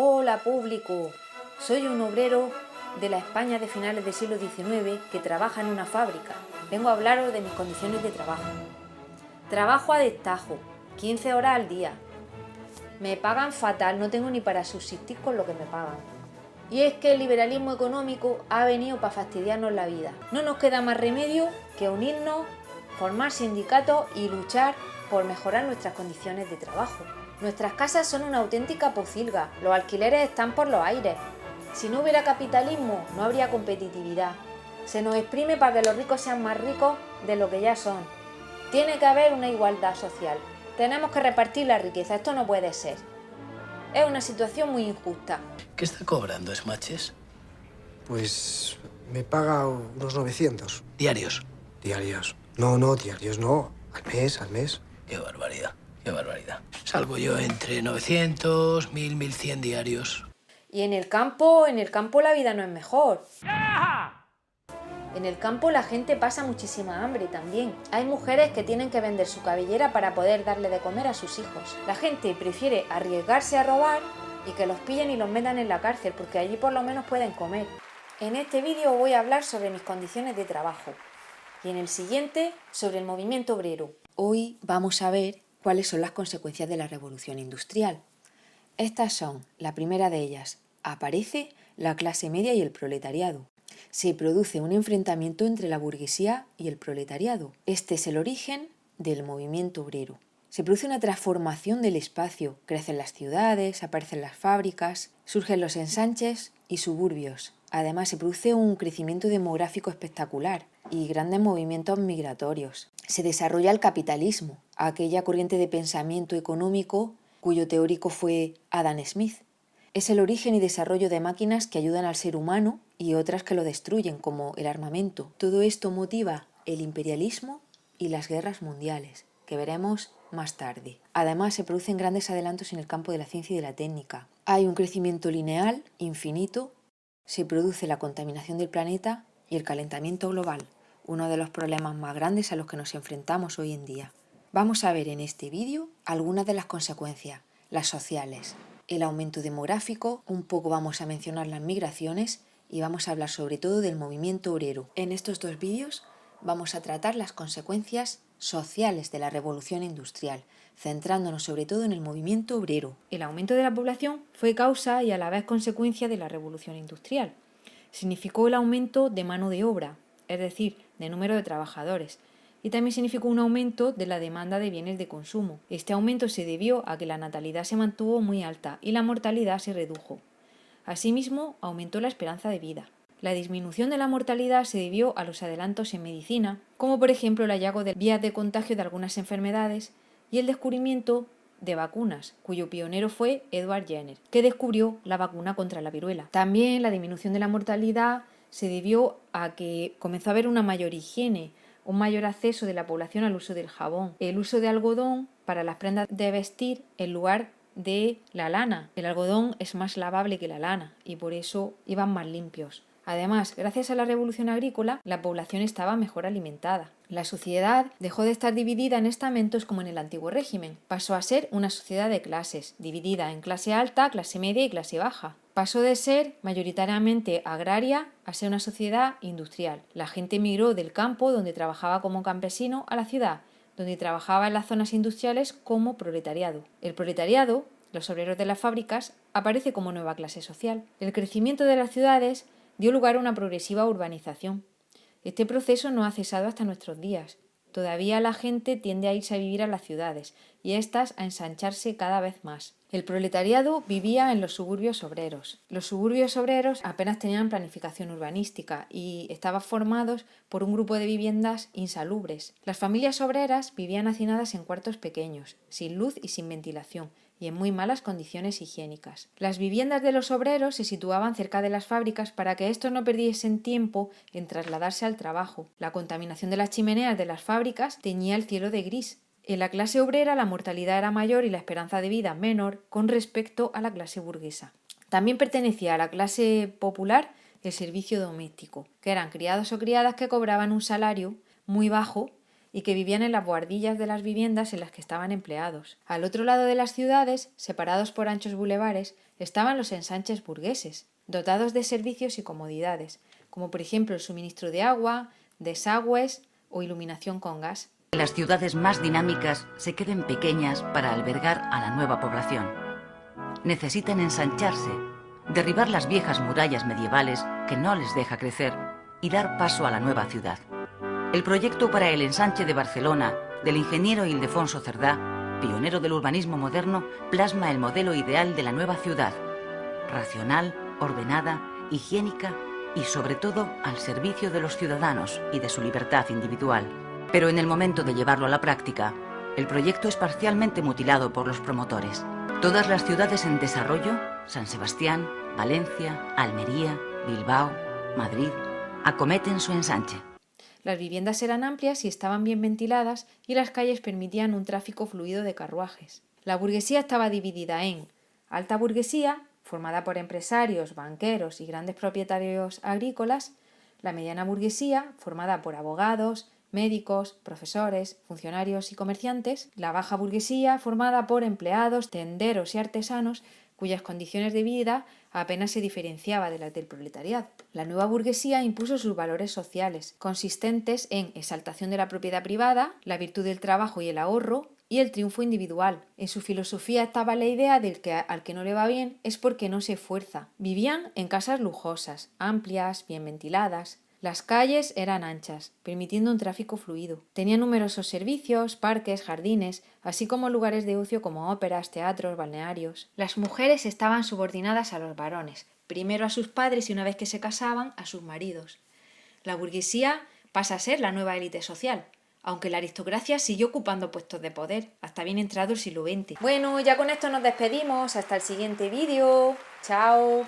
Hola público, soy un obrero de la España de finales del siglo XIX que trabaja en una fábrica. Vengo a hablaros de mis condiciones de trabajo. Trabajo a destajo, 15 horas al día. Me pagan fatal, no tengo ni para subsistir con lo que me pagan. Y es que el liberalismo económico ha venido para fastidiarnos la vida. No nos queda más remedio que unirnos, formar sindicatos y luchar por mejorar nuestras condiciones de trabajo. Nuestras casas son una auténtica pocilga, los alquileres están por los aires. Si no hubiera capitalismo, no habría competitividad. Se nos exprime para que los ricos sean más ricos de lo que ya son. Tiene que haber una igualdad social. Tenemos que repartir la riqueza, esto no puede ser. Es una situación muy injusta. ¿Qué está cobrando Smatches? Pues me paga unos 900. Diarios. Diarios. No, diarios no. Al mes. Qué barbaridad, qué barbaridad. Salgo yo entre 900, 1000, 1100 diarios. Y en el campo la vida no es mejor. En el campo la gente pasa muchísima hambre también. Hay mujeres que tienen que vender su cabellera para poder darle de comer a sus hijos. La gente prefiere arriesgarse a robar y que los pillen y los metan en la cárcel, porque allí por lo menos pueden comer. En este vídeo voy a hablar sobre mis condiciones de trabajo y en el siguiente sobre el movimiento obrero. Hoy vamos a ver cuáles son las consecuencias de la revolución industrial. Estas son, la primera de ellas, aparece la clase media y el proletariado. Se produce un enfrentamiento entre la burguesía y el proletariado. Este es el origen del movimiento obrero. Se produce una transformación del espacio, crecen las ciudades, aparecen las fábricas, surgen los ensanches y suburbios. Además se produce un crecimiento demográfico espectacular y grandes movimientos migratorios. Se desarrolla el capitalismo, aquella corriente de pensamiento económico cuyo teórico fue Adam Smith. Es el origen y desarrollo de máquinas que ayudan al ser humano y otras que lo destruyen, como el armamento. Todo esto motiva el imperialismo y las guerras mundiales, que veremos más tarde. Además, se producen grandes adelantos en el campo de la ciencia y de la técnica. Hay un crecimiento lineal, infinito, se produce la contaminación del planeta y el calentamiento global, uno de los problemas más grandes a los que nos enfrentamos hoy en día. Vamos a ver en este vídeo algunas de las consecuencias, las sociales, el aumento demográfico, un poco vamos a mencionar las migraciones y vamos a hablar sobre todo del movimiento obrero. En estos dos vídeos vamos a tratar las consecuencias sociales de la revolución industrial, centrándonos sobre todo en el movimiento obrero. El aumento de la población fue causa y a la vez consecuencia de la revolución industrial. Significó el aumento de mano de obra, es decir, de número de trabajadores, y también significó un aumento de la demanda de bienes de consumo. Este aumento se debió a que la natalidad se mantuvo muy alta y la mortalidad se redujo. Asimismo, aumentó la esperanza de vida. La disminución de la mortalidad se debió a los adelantos en medicina, como por ejemplo el hallazgo de vías de contagio de algunas enfermedades y el descubrimiento de vacunas, cuyo pionero fue Edward Jenner, que descubrió la vacuna contra la viruela. También la disminución de la mortalidad se debió a que comenzó a haber una mayor higiene, un mayor acceso de la población al uso del jabón, el uso de algodón para las prendas de vestir en lugar de la lana. El algodón es más lavable que la lana y por eso iban más limpios. Además, gracias a la revolución agrícola, la población estaba mejor alimentada. La sociedad dejó de estar dividida en estamentos como en el antiguo régimen. Pasó a ser una sociedad de clases, dividida en clase alta, clase media y clase baja. Pasó de ser mayoritariamente agraria a ser una sociedad industrial. La gente migró del campo, donde trabajaba como campesino, a la ciudad, donde trabajaba en las zonas industriales como proletariado. El proletariado, los obreros de las fábricas, aparece como nueva clase social. El crecimiento de las ciudades dio lugar a una progresiva urbanización. Este proceso no ha cesado hasta nuestros días. Todavía la gente tiende a irse a vivir a las ciudades y éstas a ensancharse cada vez más. El proletariado vivía en los suburbios obreros. Los suburbios obreros apenas tenían planificación urbanística y estaban formados por un grupo de viviendas insalubres. Las familias obreras vivían hacinadas en cuartos pequeños, sin luz y sin ventilación, y en muy malas condiciones higiénicas. Las viviendas de los obreros se situaban cerca de las fábricas para que estos no perdiesen tiempo en trasladarse al trabajo. La contaminación de las chimeneas de las fábricas teñía el cielo de gris. En la clase obrera la mortalidad era mayor y la esperanza de vida menor con respecto a la clase burguesa. También pertenecía a la clase popular el servicio doméstico, que eran criados o criadas que cobraban un salario muy bajo y que vivían en las buhardillas de las viviendas en las que estaban empleados. Al otro lado de las ciudades, separados por anchos bulevares, estaban los ensanches burgueses, dotados de servicios y comodidades, como por ejemplo el suministro de agua, desagües o iluminación con gas. Las ciudades más dinámicas se queden pequeñas para albergar a la nueva población. Necesitan ensancharse, derribar las viejas murallas medievales que no les deja crecer y dar paso a la nueva ciudad. El proyecto para el ensanche de Barcelona del ingeniero Ildefonso Cerdá, pionero del urbanismo moderno, plasma el modelo ideal de la nueva ciudad: racional, ordenada, higiénica y sobre todo al servicio de los ciudadanos y de su libertad individual. Pero en el momento de llevarlo a la práctica, el proyecto es parcialmente mutilado por los promotores. Todas las ciudades en desarrollo, San Sebastián, Valencia, Almería, Bilbao, Madrid, acometen su ensanche. Las viviendas eran amplias y estaban bien ventiladas y las calles permitían un tráfico fluido de carruajes. La burguesía estaba dividida en alta burguesía, formada por empresarios, banqueros y grandes propietarios agrícolas; la mediana burguesía, formada por abogados, médicos, profesores, funcionarios y comerciantes; la baja burguesía, formada por empleados, tenderos y artesanos, cuyas condiciones de vida apenas se diferenciaba de las del proletariado. La nueva burguesía impuso sus valores sociales, consistentes en exaltación de la propiedad privada, la virtud del trabajo y el ahorro, y el triunfo individual. En su filosofía estaba la idea del que al que no le va bien es porque no se esfuerza. Vivían en casas lujosas, amplias, bien ventiladas. Las calles eran anchas, permitiendo un tráfico fluido. Tenía numerosos servicios, parques, jardines, así como lugares de ocio como óperas, teatros, balnearios. Las mujeres estaban subordinadas a los varones, primero a sus padres y una vez que se casaban, a sus maridos. La burguesía pasa a ser la nueva élite social, aunque la aristocracia siguió ocupando puestos de poder, hasta bien entrado el siglo XX. Bueno, ya con esto nos despedimos. Hasta el siguiente vídeo. ¡Chao!